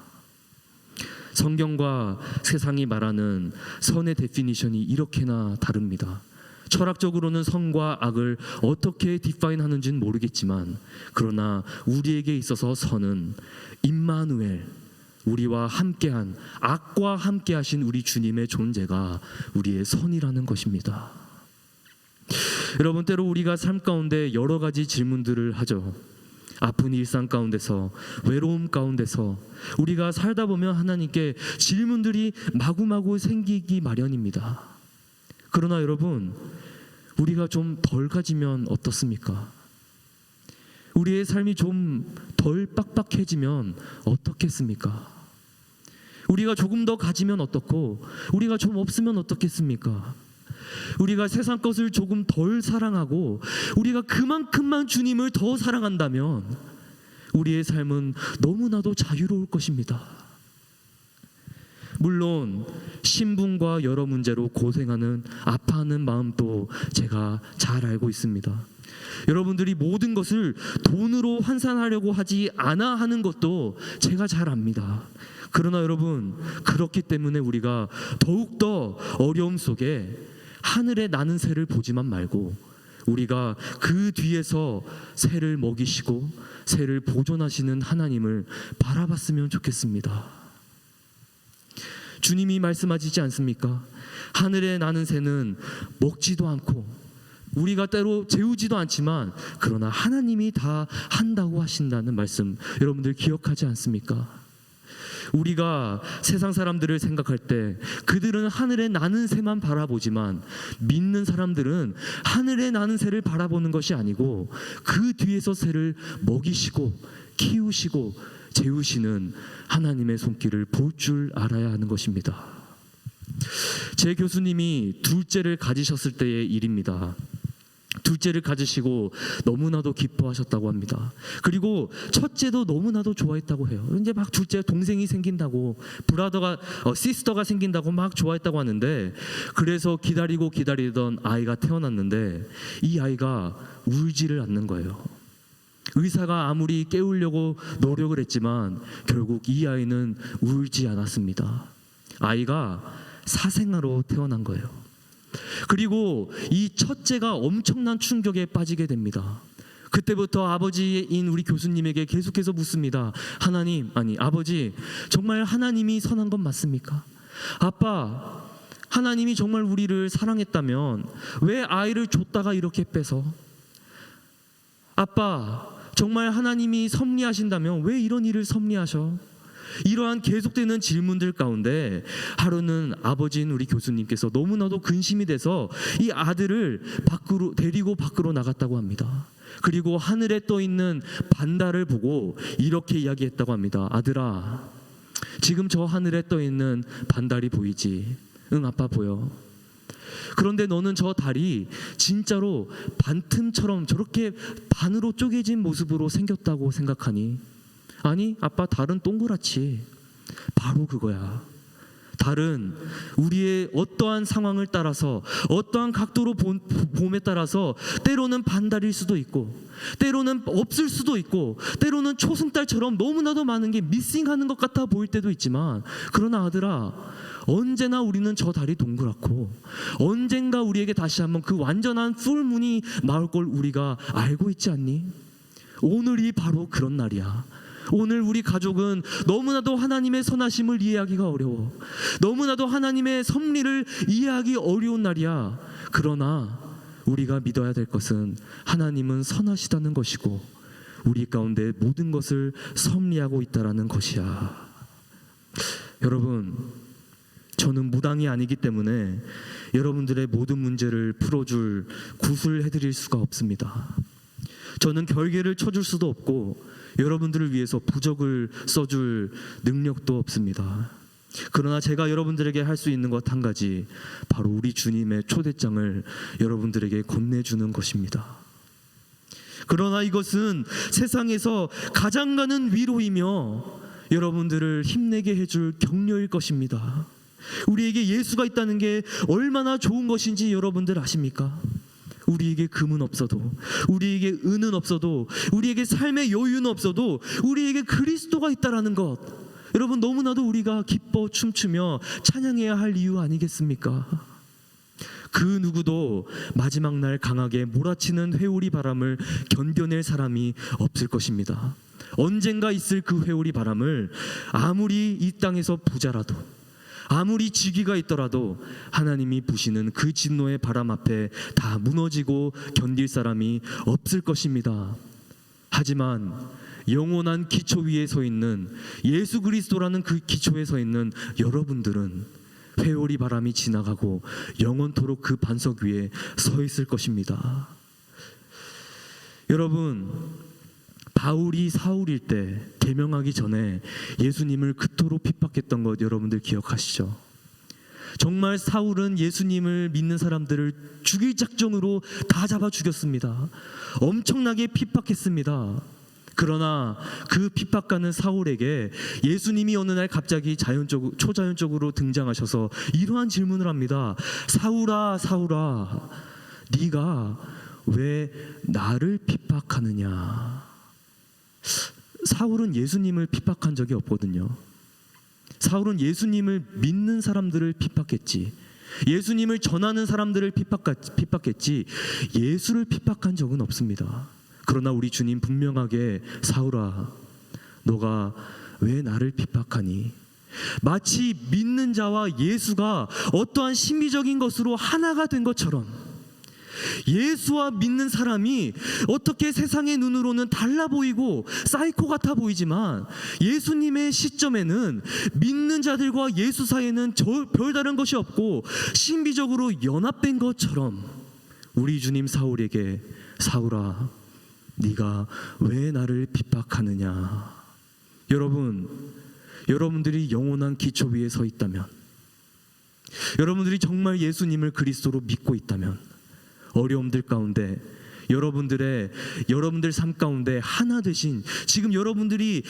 성경과 세상이 말하는 선의 데피니션이 이렇게나 다릅니다. 철학적으로는 선과 악을 어떻게 디파인하는지는 모르겠지만, 그러나 우리에게 있어서 선은 임마누엘, 우리와 함께한, 악과 함께하신 우리 주님의 존재가 우리의 선이라는 것입니다. 여러분, 때로 우리가 삶 가운데 여러 가지 질문들을 하죠. 아픈 일상 가운데서, 외로움 가운데서 우리가 살다 보면 하나님께 질문들이 마구마구 생기기 마련입니다. 그러나 여러분, 우리가 좀 덜 가지면 어떻습니까? 우리의 삶이 좀 덜 빡빡해지면 어떻겠습니까? 우리가 조금 더 가지면 어떻고, 우리가 좀 없으면 어떻겠습니까? 우리가 세상 것을 조금 덜 사랑하고 우리가 그만큼만 주님을 더 사랑한다면 우리의 삶은 너무나도 자유로울 것입니다. 물론 신분과 여러 문제로 고생하는, 아파하는 마음도 제가 잘 알고 있습니다. 여러분들이 모든 것을 돈으로 환산하려고 하지 않아 하는 것도 제가 잘 압니다. 그러나 여러분, 그렇기 때문에 우리가 더욱더 어려움 속에 하늘에 나는 새를 보지만 말고 우리가 그 뒤에서 새를 먹이시고 새를 보존하시는 하나님을 바라봤으면 좋겠습니다. 주님이 말씀하시지 않습니까? 하늘에 나는 새는 먹지도 않고 우리가 때로 재우지도 않지만 그러나 하나님이 다 한다고 하신다는 말씀, 여러분들 기억하지 않습니까? 우리가 세상 사람들을 생각할 때 그들은 하늘에 나는 새만 바라보지만, 믿는 사람들은 하늘에 나는 새를 바라보는 것이 아니고 그 뒤에서 새를 먹이시고 키우시고 재우시는 하나님의 손길을 볼 줄 알아야 하는 것입니다. 제 교수님이 둘째를 가지셨을 때의 일입니다. 둘째를 가지시고 너무나도 기뻐하셨다고 합니다. 그리고 첫째도 너무나도 좋아했다고 해요. 이제 막 둘째 동생이 생긴다고, 시스터가 생긴다고 막 좋아했다고 하는데, 그래서 기다리던 아이가 태어났는데 이 아이가 울지를 않는 거예요. 의사가 아무리 깨우려고 노력을 했지만 결국 이 아이는 울지 않았습니다. 아이가 사생아로 태어난 거예요. 그리고 이 첫째가 엄청난 충격에 빠지게 됩니다. 그때부터 아버지인 우리 교수님에게 계속해서 묻습니다. 아버지, 정말 하나님이 선한 건 맞습니까? 아빠, 하나님이 정말 우리를 사랑했다면 왜 아이를 줬다가 이렇게 뺏어? 아빠, 정말 하나님이 섭리하신다면 왜 이런 일을 섭리하셔? 이러한 계속되는 질문들 가운데 하루는 아버지인 우리 교수님께서 너무나도 근심이 돼서 이 아들을 데리고 밖으로 나갔다고 합니다. 그리고 하늘에 떠 있는 반달을 보고 이렇게 이야기했다고 합니다. 아들아, 지금 저 하늘에 떠 있는 반달이 보이지? 응, 아빠 보여. 그런데 너는 저 달이 진짜로 반틈처럼 저렇게 반으로 쪼개진 모습으로 생겼다고 생각하니? 아니, 아빠, 달은 동그랗지. 바로 그거야. 달은 우리의 어떠한 상황을 따라서, 어떠한 각도로 봄에 따라서 때로는 반달일 수도 있고, 때로는 없을 수도 있고, 때로는 초승달처럼 너무나도 많은 게 미싱하는 것 같아 보일 때도 있지만, 그러나 아들아, 언제나 우리는 저 달이 동그랗고 언젠가 우리에게 다시 한번 그 완전한 풀문이 나올 걸 우리가 알고 있지 않니? 오늘이 바로 그런 날이야. 오늘 우리 가족은 너무나도 하나님의 선하심을 이해하기가 어려워. 너무나도 하나님의 섭리를 이해하기 어려운 날이야. 그러나 우리가 믿어야 될 것은 하나님은 선하시다는 것이고 우리 가운데 모든 것을 섭리하고 있다라는 것이야. 여러분, 저는 무당이 아니기 때문에 여러분들의 모든 문제를 풀어줄 구슬해드릴 수가 없습니다. 저는 결계를 쳐줄 수도 없고 여러분들을 위해서 부적을 써줄 능력도 없습니다. 그러나 제가 여러분들에게 할 수 있는 것 한 가지, 바로 우리 주님의 초대장을 여러분들에게 건네주는 것입니다. 그러나 이것은 세상에서 가장 가는 위로이며 여러분들을 힘내게 해줄 격려일 것입니다. 우리에게 예수가 있다는 게 얼마나 좋은 것인지 여러분들 아십니까? 우리에게 금은 없어도, 우리에게 은은 없어도, 우리에게 삶의 여유는 없어도 우리에게 그리스도가 있다라는 것, 여러분 너무나도 우리가 기뻐 춤추며 찬양해야 할 이유 아니겠습니까? 그 누구도 마지막 날 강하게 몰아치는 회오리 바람을 견뎌낼 사람이 없을 것입니다. 언젠가 있을 그 회오리 바람을 아무리 이 땅에서 부자라도, 아무리 지기가 있더라도 하나님이 부시는 그 진노의 바람 앞에 다 무너지고 견딜 사람이 없을 것입니다. 하지만 영원한 기초 위에 서 있는 예수 그리스도라는 그 기초에 서 있는 여러분들은 회오리 바람이 지나가고 영원토록 그 반석 위에 서 있을 것입니다. 여러분, 바울이 사울일 때 계명하기 전에 예수님을 그토록 핍박했던 것 여러분들 기억하시죠? 정말 사울은 예수님을 믿는 사람들을 죽일 작정으로 다 잡아 죽였습니다. 엄청나게 핍박했습니다. 그러나 그 핍박하는 사울에게 예수님이 어느 날 갑자기 초자연적으로 등장하셔서 이러한 질문을 합니다. 사울아, 사울아, 네가 왜 나를 핍박하느냐? 사울은 예수님을 핍박한 적이 없거든요. 사울은 예수님을 믿는 사람들을 핍박했지, 예수님을 전하는 사람들을 핍박했지 예수를 핍박한 적은 없습니다. 그러나 우리 주님 분명하게 사울아, 너가 왜 나를 핍박하니? 마치 믿는 자와 예수가 어떠한 신비적인 것으로 하나가 된 것처럼 예수와 믿는 사람이 어떻게 세상의 눈으로는 달라 보이고 사이코 같아 보이지만 예수님의 시점에는 믿는 자들과 예수 사이에는 별다른 것이 없고 신비적으로 연합된 것처럼 우리 주님 사울에게 사울아, 네가 왜 나를 핍박하느냐? 여러분들이 영원한 기초 위에 서 있다면, 여러분들이 정말 예수님을 그리스도로 믿고 있다면 어려움들 가운데 여러분들 삶 가운데 하나 되신 지금 여러분들이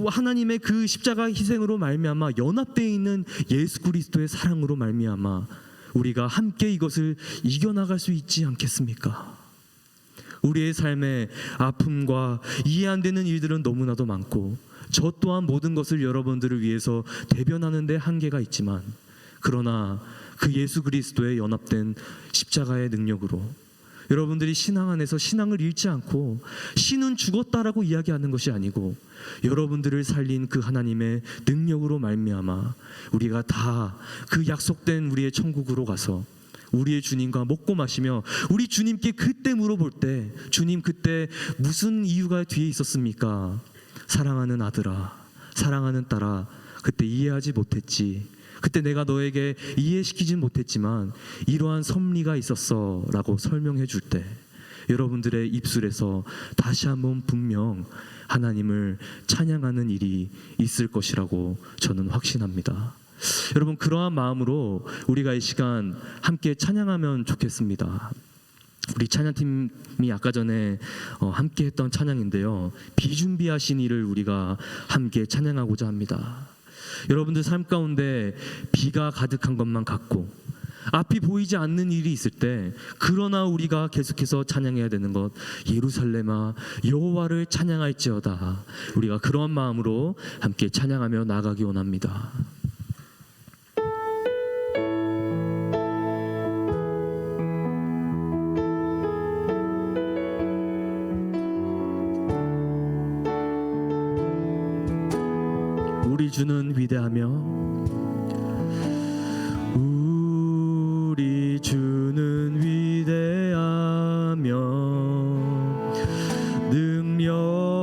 하나님의 그 십자가 희생으로 말미암아 연합되어 있는 예수 그리스도의 사랑으로 말미암아 우리가 함께 이것을 이겨나갈 수 있지 않겠습니까? 우리의 삶의 아픔과 이해 안 되는 일들은 너무나도 많고 저 또한 모든 것을 여러분들을 위해서 대변하는 데 한계가 있지만 그러나 그 예수 그리스도의 연합된 십자가의 능력으로 여러분들이 신앙 안에서 신앙을 잃지 않고 신은 죽었다라고 이야기하는 것이 아니고 여러분들을 살린 그 하나님의 능력으로 말미암아 우리가 다 그 약속된 우리의 천국으로 가서 우리의 주님과 먹고 마시며 우리 주님께 그때 물어볼 때 주님 그때 무슨 이유가 뒤에 있었습니까? 사랑하는 아들아, 사랑하는 딸아, 그때 이해하지 못했지. 그때 내가 너에게 이해시키진 못했지만 이러한 섭리가 있었어 라고 설명해 줄 때 여러분들의 입술에서 다시 한번 분명 하나님을 찬양하는 일이 있을 것이라고 저는 확신합니다. 여러분 그러한 마음으로 우리가 이 시간 함께 찬양하면 좋겠습니다. 우리 찬양팀이 아까 전에 함께 했던 찬양인데요, 비준비하신 이를 우리가 함께 찬양하고자 합니다. 여러분들 삶 가운데 비가 가득한 것만 같고 앞이 보이지 않는 일이 있을 때 그러나 우리가 계속해서 찬양해야 되는 것, 예루살렘아 여호와를 찬양할지어다. 우리가 그러한 마음으로 함께 찬양하며 나아가기 원합니다. 우리 주는 위대하며 우리 주는 위대하며 능력이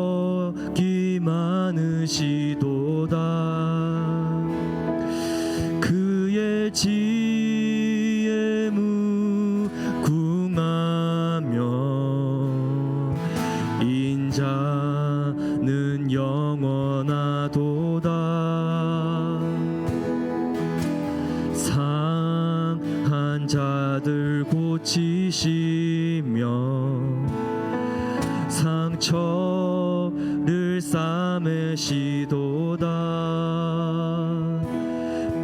많으시도다. 그의 지혜 무궁하며 인자는 영원하도다. 상한 자들 고치시며 상처를 싸매시도다.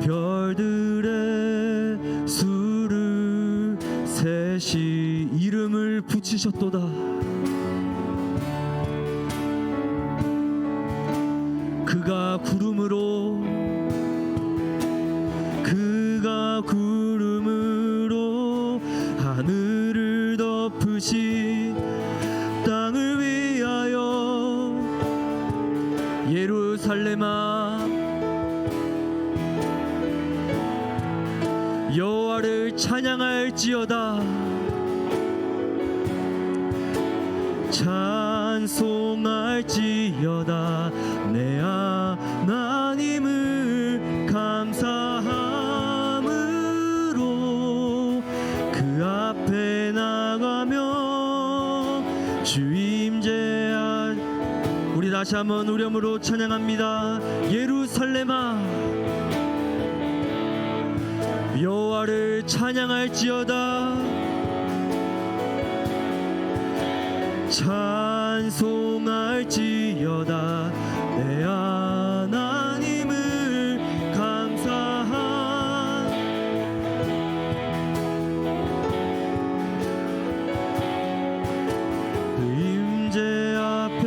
별들의 수를 세시 이름을 붙이셨도다. 그가 구름으로 하늘을 덮으시 땅을 위하여 예루살렘아 여호와를 찬양할지어다. 찬송할지어다. 내 하나님을 감사함으로 그 앞에 나가며 주 임재하. 우리 다시 한번 우렴으로 찬양합니다. 예루살렘아 여호와를 찬양할지어다. 찬송할지어다. 내 하나님을 감사한 그 임재 앞에.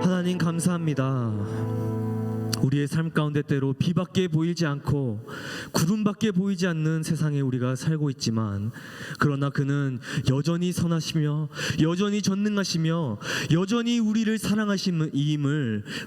하나님 감사합니다. 우리의 삶 가운데 때로 비밖에 보이지 않고 구름밖에 보이지 않는 세상에 우리가 살고 있지만 그러나 그는 여전히 선하시며 여전히 전능하시며 여전히 우리를 사랑하심을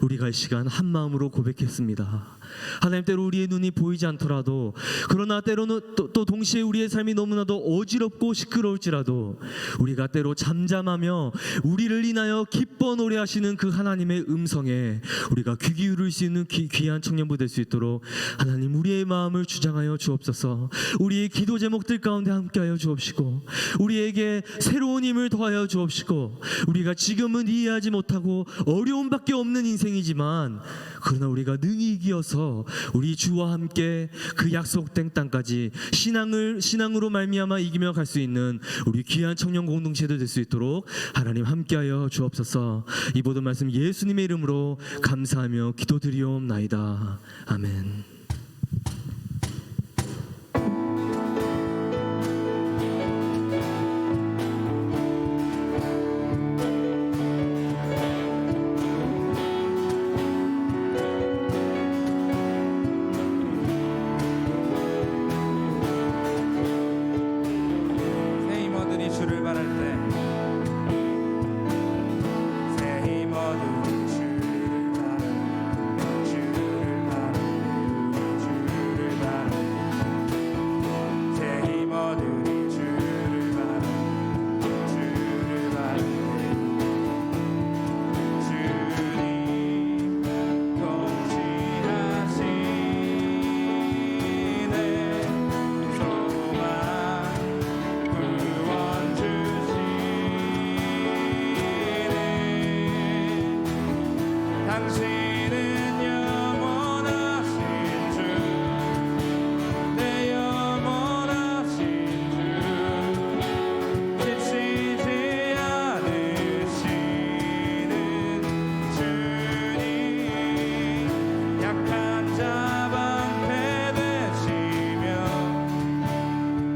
우리가 이 시간 한 마음으로 고백했습니다. 하나님, 때로 우리의 눈이 보이지 않더라도, 그러나 때로는 또 동시에 우리의 삶이 너무나도 어지럽고 시끄러울지라도 우리가 때로 잠잠하며 우리를 인하여 기뻐 노래하시는 그 하나님의 음성에 우리가 귀 기울일 수 있는 귀한 청년부 될 수 있도록 하나님, 우리의 마음을 주장하여 주옵소서. 우리의 기도 제목들 가운데 함께하여 주옵시고, 우리에게 새로운 힘을 더하여 주옵시고, 우리가 지금은 이해하지 못하고 어려움밖에 없는 인생이지만 그러나 우리가 능히 이기어서 우리 주와 함께 그 약속된 땅까지 신앙으로 말미암아 이기며 갈 수 있는 우리 귀한 청년 공동체들 될 수 있도록 하나님 함께하여 주옵소서. 이 모든 말씀 예수님의 이름으로 감사하며 기도드리옵나이다. 아멘. 새 힘어들이 주를 바랄 때, 새 힘어들이 주를 바라는, 주를 바라는, 주를 바라는, 새 힘어들이 주를 바라는, 주를 바라는, 주님 통치하시네 소망 구원 주시네. 당신은 영원하신 주, 내 영원하신 주, 지치지 않으시는 주님, 약한 자 방패 되시며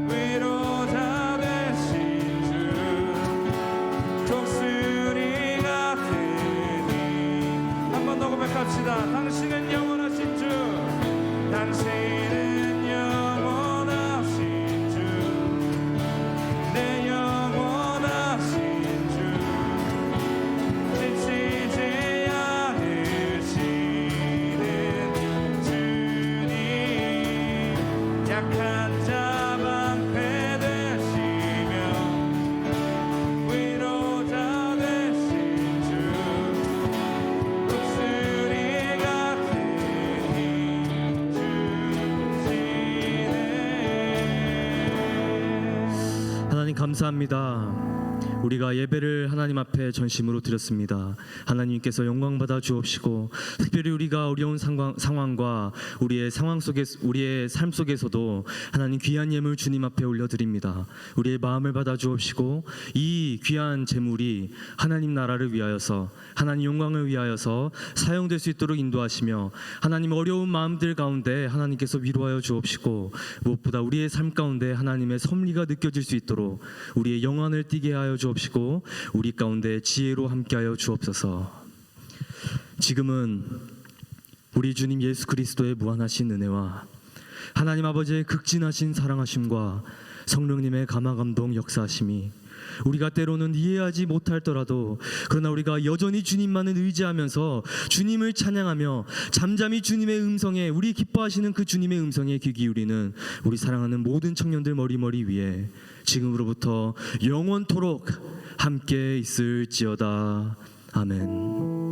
위로자 되신 주, 독수리 같으니. 한 번 더 고백합시다. 당신은 영원하신 주, 당신은 영원하신 주, 내 영원하신 주, 지치지 않으시는 주님, 약한 자 방패 되시며 위로자 되신 주, 독수리 같으니 주시네. 하나님 감사합니다. 우리가 예배를 하나님 앞에 전심으로 드렸습니다. 하나님께서 영광 받아 주옵시고, 특별히 우리가 어려운 상황과 우리의 삶 속에서도 하나님 귀한 예물 주님 앞에 올려드립니다. 우리의 마음을 받아 주옵시고, 이 귀한 제물이 하나님 나라를 위하여서, 하나님 영광을 위하여서 사용될 수 있도록 인도하시며, 하나님 어려운 마음들 가운데 하나님께서 위로하여 주옵시고, 무엇보다 우리의 삶 가운데 하나님의 섭리가 느껴질 수 있도록 우리의 영안을 띠게 하여 주옵시고, 우리 가운데 지혜로 함께하여 주옵소서. 지금은 우리 주님 예수 그리스도의 무한하신 은혜와 하나님 아버지의 극진하신 사랑하심과 성령님의 감화감동 역사하심이 우리가 때로는 이해하지 못할더라도, 그러나 우리가 여전히 주님만을 의지하면서 주님을 찬양하며 잠잠히 주님의 음성에, 우리 기뻐하시는 그 주님의 음성에 귀 기울이는 우리 사랑하는 모든 청년들 머리 위에 지금으로부터 영원토록 함께 있을지어다. 아멘.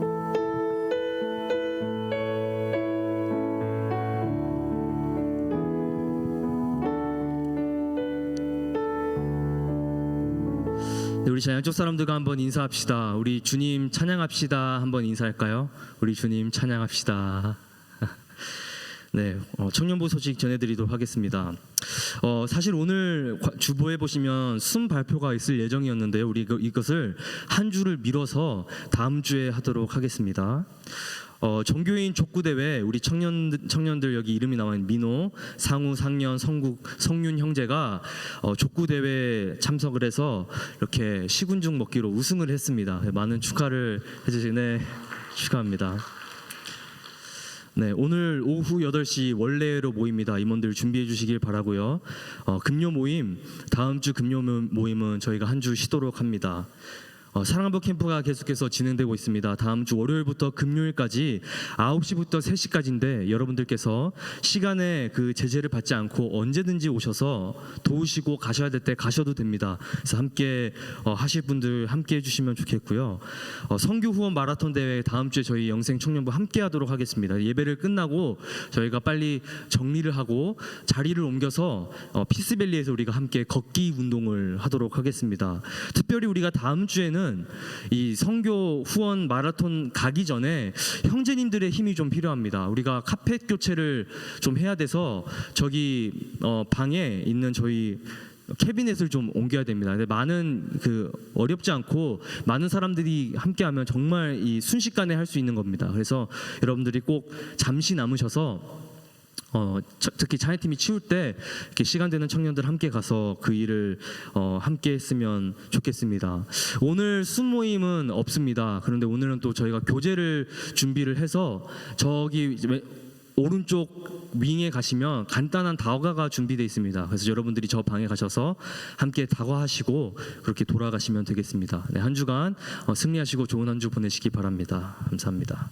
네, 우리 양쪽 사람들과 한번 인사합시다. 우리 주님 찬양합시다. 한번 인사할까요? 우리 주님 찬양합시다. 네, 청년부 소식 전해드리도록 하겠습니다. 사실 오늘 주보에 보시면 순 발표가 있을 예정이었는데요. 우리 이것을 한 주를 미뤄서 다음 주에 하도록 하겠습니다. 정교인 족구대회, 우리 청년들 여기 이름이 나와 있는 민호, 상우, 상년, 성국, 성윤 형제가 족구대회 참석을 해서 이렇게 시군죽 먹기로 우승을 했습니다. 많은 축하를 해주시네. 축하합니다. 네, 오늘 오후 8시 원래로 모입니다. 임원들 준비해 주시길 바라고요. 금요 모임, 다음 주 금요 모임은 저희가 한 주 쉬도록 합니다. 사랑한부 캠프가 계속해서 진행되고 있습니다. 다음 주 월요일부터 금요일까지 9시부터 3시까지인데 여러분들께서 시간에 그 제재를 받지 않고 언제든지 오셔서 도우시고 가셔야 될 때 가셔도 됩니다. 그래서 함께 하실 분들 함께 해주시면 좋겠고요. 선교 후원 마라톤 대회 다음 주에 저희 영생 청년부 함께 하도록 하겠습니다. 예배를 끝나고 저희가 빨리 정리를 하고 자리를 옮겨서 피스밸리에서 우리가 함께 걷기 운동을 하도록 하겠습니다. 특별히 우리가 다음 주에는 이 선교 후원 마라톤 가기 전에 형제님들의 힘이 좀 필요합니다. 우리가 카펫 교체를 좀 해야 돼서 저기 방에 있는 저희 캐비넷을 좀 옮겨야 됩니다. 근데 많은 어렵지 않고 많은 사람들이 함께하면 정말 이 순식간에 할 수 있는 겁니다. 그래서 여러분들이 꼭 잠시 남으셔서 특히 찬양팀이 치울 때 이렇게 시간 되는 청년들 함께 가서 그 일을 함께 했으면 좋겠습니다. 오늘 순모임은 없습니다. 그런데 오늘은 또 저희가 교제를 준비를 해서 저기 오른쪽 윙에 가시면 간단한 다과가 준비되어 있습니다. 그래서 여러분들이 저 방에 가셔서 함께 다과하시고 그렇게 돌아가시면 되겠습니다. 네, 한 주간 승리하시고 좋은 한 주 보내시기 바랍니다. 감사합니다.